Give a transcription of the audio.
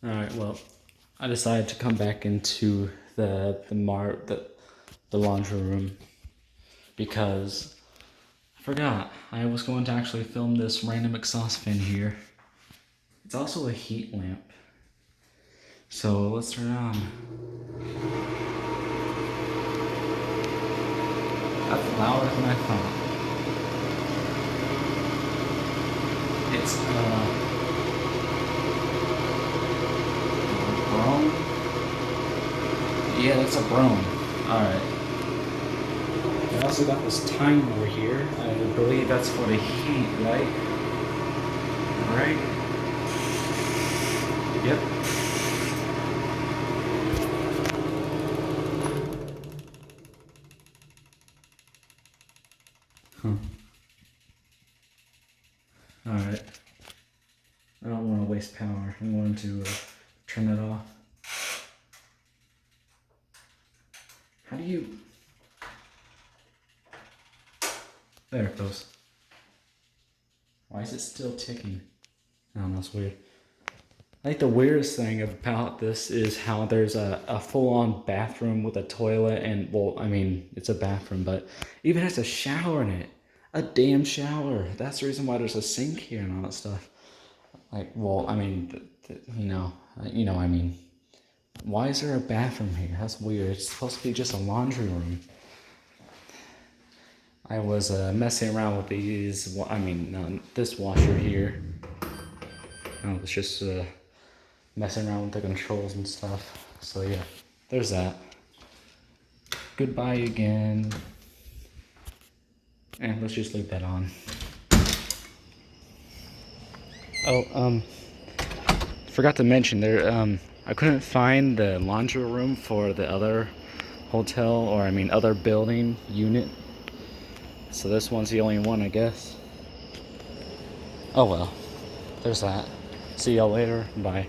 Alright, well, I decided to come back into the laundry room because I forgot I was going to actually film this random exhaust fan here. It's also a heat lamp. So let's turn it on. That's louder than I thought. It's Broan? Yeah, that's a Broan. Alright. I also got this timer here. I believe that's for the heat, right? Right? Yep. Huh. Alright. I don't want to waste power. I'm going to turn it off. How do you... There it goes. Why is it still ticking? I don't know, it's weird. I think the weirdest thing about this is how there's a full-on bathroom with a toilet and, well, I mean, it's a bathroom, but even has a shower in it. A damn shower. That's the reason why there's a sink here and all that stuff. Like, well, I mean, I mean. Why is there a bathroom here? That's weird. It's supposed to be just a laundry room. I was messing around with these, this washer here. I was just messing around with the controls and stuff. So yeah, there's that. Goodbye again. And let's just leave that on. Oh, forgot to mention there, I couldn't find the laundry room for the other hotel, or other building unit. So this one's the only one, I guess. Oh well, there's that. See y'all later. Bye.